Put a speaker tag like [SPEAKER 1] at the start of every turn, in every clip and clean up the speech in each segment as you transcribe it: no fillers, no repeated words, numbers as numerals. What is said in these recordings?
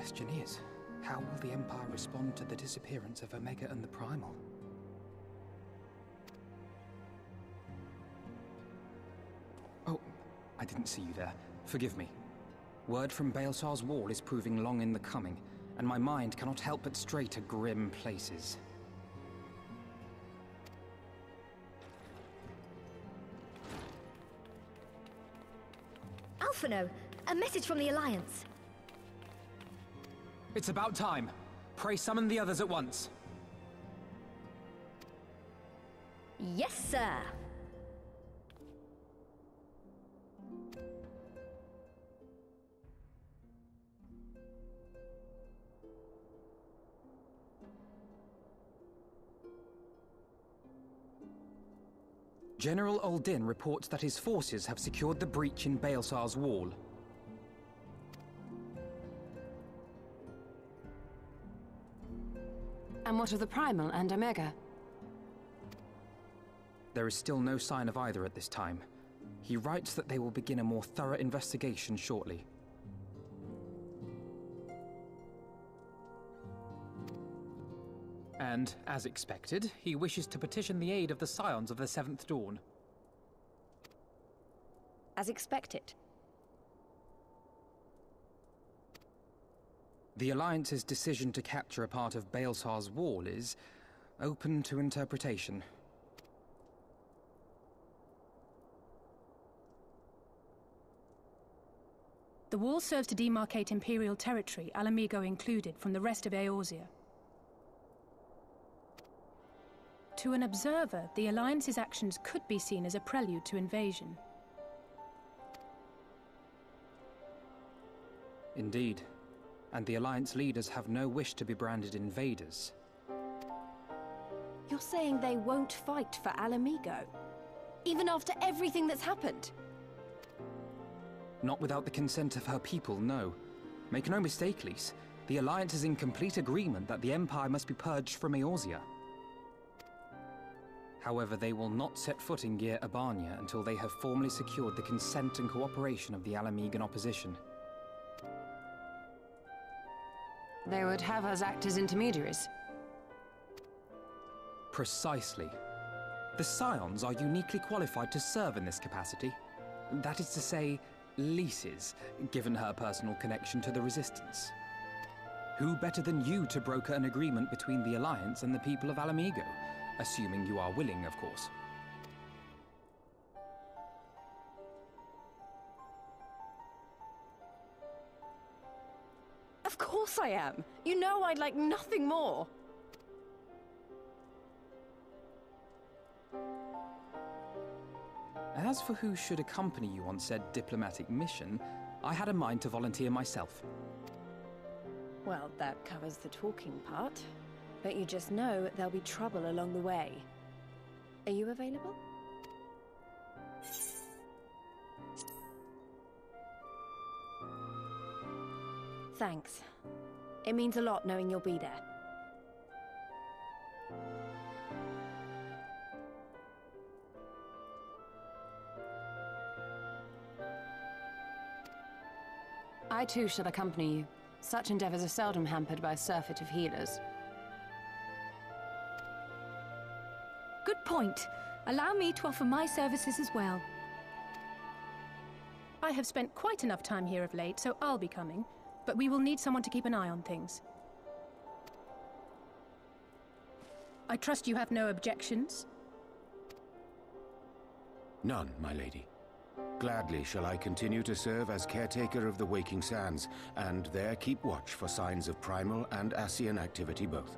[SPEAKER 1] question is, how will the Empire respond to the disappearance of Omega and the Primal? Oh, I didn't see you there. Forgive me. Word from Baelsar's wall is proving long in the coming, and my mind cannot help but stray to grim places.
[SPEAKER 2] Alphino, a message from the Alliance.
[SPEAKER 1] It's about time. Pray summon the others at once.
[SPEAKER 2] Yes, sir.
[SPEAKER 1] General Uldin reports that his forces have secured the breach in Baelsar's wall.
[SPEAKER 3] And what of the Primal and Omega?
[SPEAKER 1] There is still no sign of either at this time. He writes that they will begin a more thorough investigation shortly. And, as expected, he wishes to petition the aid of the Scions of the Seventh Dawn.
[SPEAKER 2] As expected.
[SPEAKER 1] The Alliance's decision to capture a part of Baelsar's wall is open to interpretation.
[SPEAKER 4] The wall serves to demarcate Imperial territory, Alamigo included, from the rest of Eorzea. To an observer, the Alliance's actions could be seen as a prelude to invasion.
[SPEAKER 1] Indeed. And the Alliance leaders have no wish to be branded invaders.
[SPEAKER 3] You're saying they won't fight for Alamigo? Even after everything that's happened?
[SPEAKER 1] Not without the consent of her people, no. Make no mistake, Lys. The Alliance is in complete agreement that the Empire must be purged from Eorzea. However, they will not set foot in Gyr Abania until they have formally secured the consent and cooperation of the Alamigan opposition.
[SPEAKER 3] They would have us act as intermediaries.
[SPEAKER 1] Precisely. The Scions are uniquely qualified to serve in this capacity. That is to say, Lys's, given her personal connection to the Resistance. Who better than you to broker an agreement between the Alliance and the people of Alamigo? Assuming you are willing, of course.
[SPEAKER 3] Of course I am! You know I'd like nothing more!
[SPEAKER 1] As for who should accompany you on said diplomatic mission, I had a mind to volunteer myself.
[SPEAKER 3] Well, that covers the talking part. But you just know there'll be trouble along the way. Are you available? Thanks. It means a lot knowing you'll be there. I too shall accompany you. Such endeavors are seldom hampered by a surfeit of healers.
[SPEAKER 4] Good point. Allow me to offer my services as well. I have spent quite enough time here of late, so I'll be coming. But we will need someone to keep an eye on things. I trust you have no objections?
[SPEAKER 5] None, my lady. Gladly shall I continue to serve as caretaker of the Waking Sands, and there keep watch for signs of primal and Ascian activity both.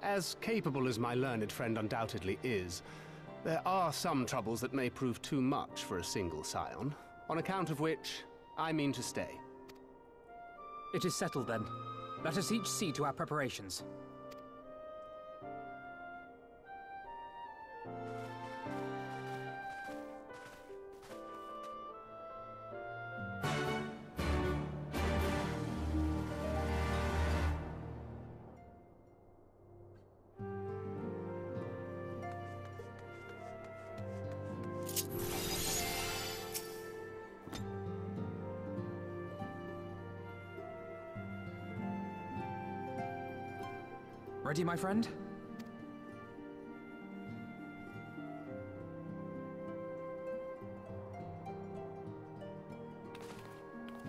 [SPEAKER 6] As capable as my learned friend undoubtedly is, there are some troubles that may prove too much for a single scion, on account of which I mean to stay.
[SPEAKER 1] It is settled then. Let us each see to our preparations. Ready, my friend?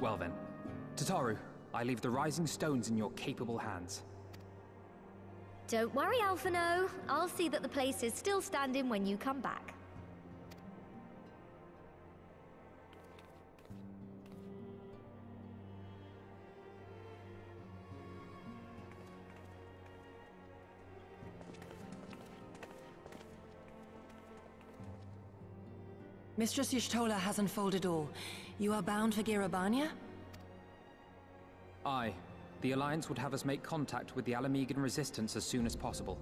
[SPEAKER 1] Well then, Tataru, I leave the rising stones in your capable hands.
[SPEAKER 2] Don't worry, Alphino. I'll see that the place is still standing when you come back.
[SPEAKER 7] Mistress Y'shtola has unfolded all. You are bound for Gyr Abania?
[SPEAKER 1] Aye. The Alliance would have us make contact with the Alamegan resistance as soon as possible.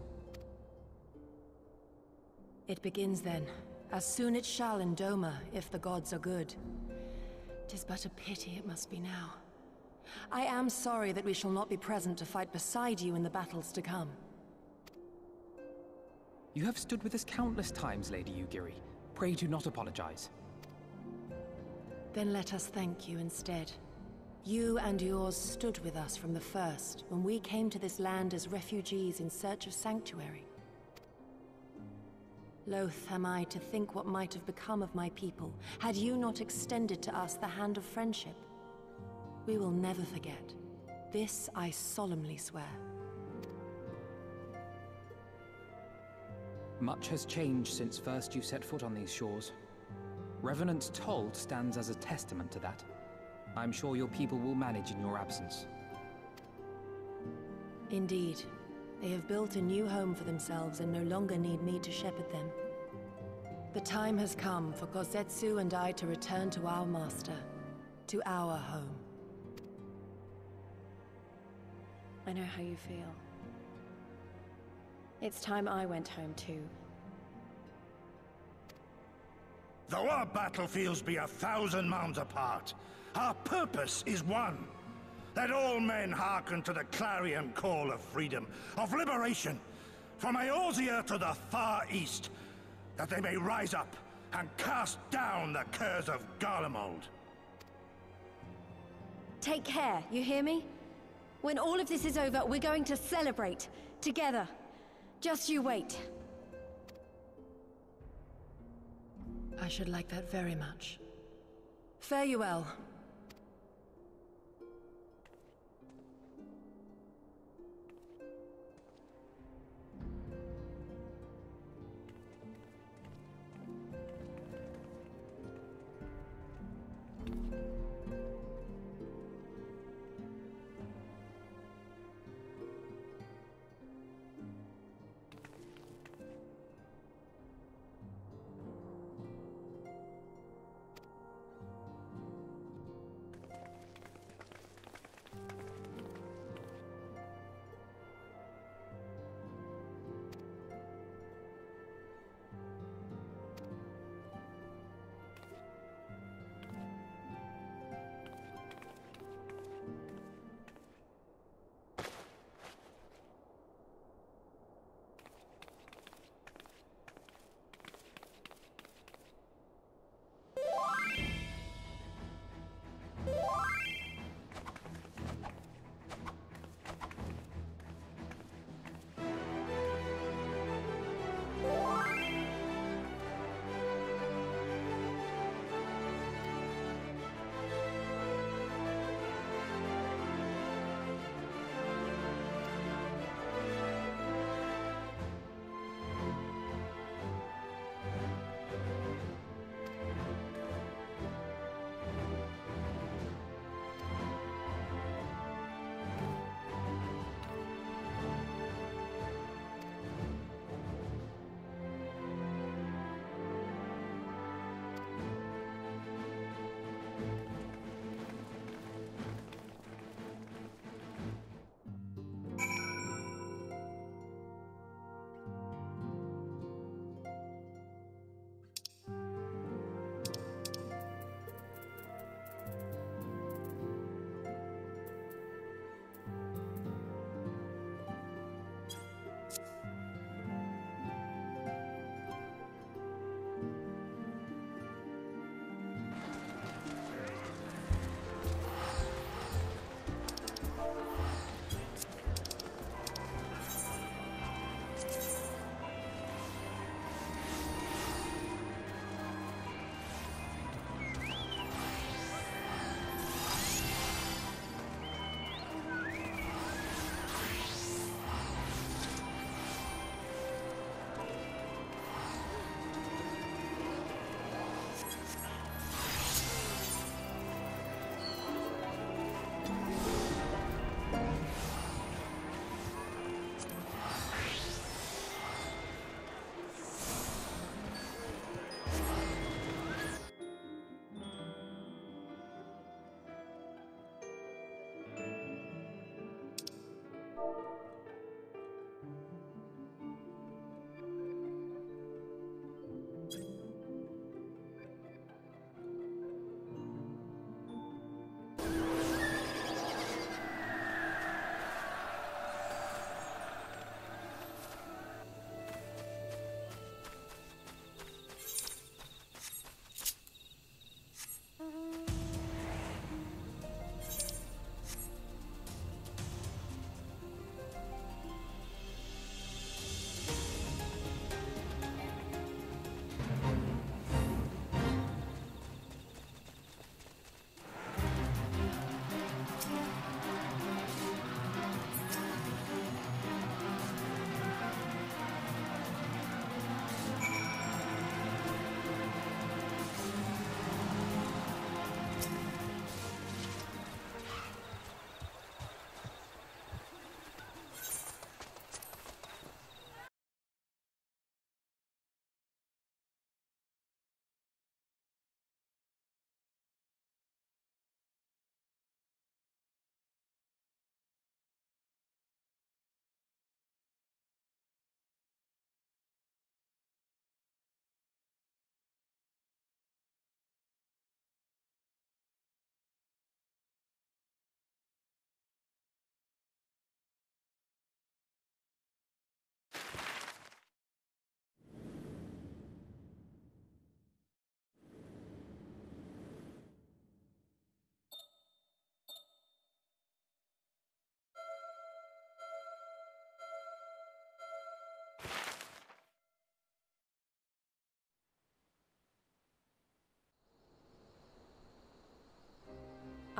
[SPEAKER 7] It begins then. As soon it shall in Doma, if the gods are good. 'Tis but a pity it must be now. I am sorry that we shall not be present to fight beside you in the battles to come.
[SPEAKER 1] You have stood with us countless times, Lady Yugiri. Pray do not apologize.
[SPEAKER 7] Then let us thank you instead. You and yours stood with us from the first, when we came to this land as refugees in search of sanctuary. Loath am I to think what might have become of my people, had you not extended to us the hand of friendship. We will never forget. This I solemnly swear.
[SPEAKER 1] Much has changed since first you set foot on these shores. Revenant's Toll stands as a testament to that. I'm sure your people will manage in your absence.
[SPEAKER 7] Indeed. They have built a new home for themselves and no longer need me to shepherd them. The time has come for Kozetsu and I to return to our master, to our home.
[SPEAKER 3] I know how you feel. It's time I went home too.
[SPEAKER 8] Though our battlefields be 1,000 mounds apart, our purpose is one. That all men hearken to the clarion call of freedom, of liberation, from Eorzea to the far east, that they may rise up and cast down the curse of Garlemald.
[SPEAKER 3] Take care, you hear me? When all of this is over, we're going to celebrate, together. Just you wait.
[SPEAKER 7] I should like that very much. Fare you well.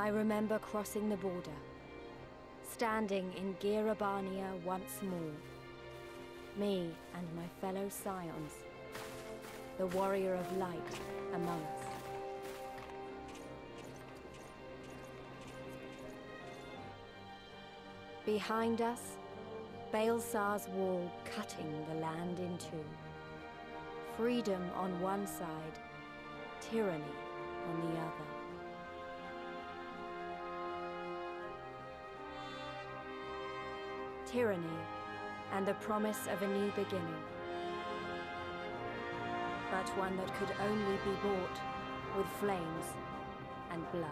[SPEAKER 3] I remember crossing the border, standing in Gyr Abania once more. Me and my fellow Scions, the warrior of light among us. Behind us, Baelsar's wall cutting the land in two. Freedom on one side, tyranny on the other. Tyranny and the promise of a new beginning. But one that could only be bought with flames and blood.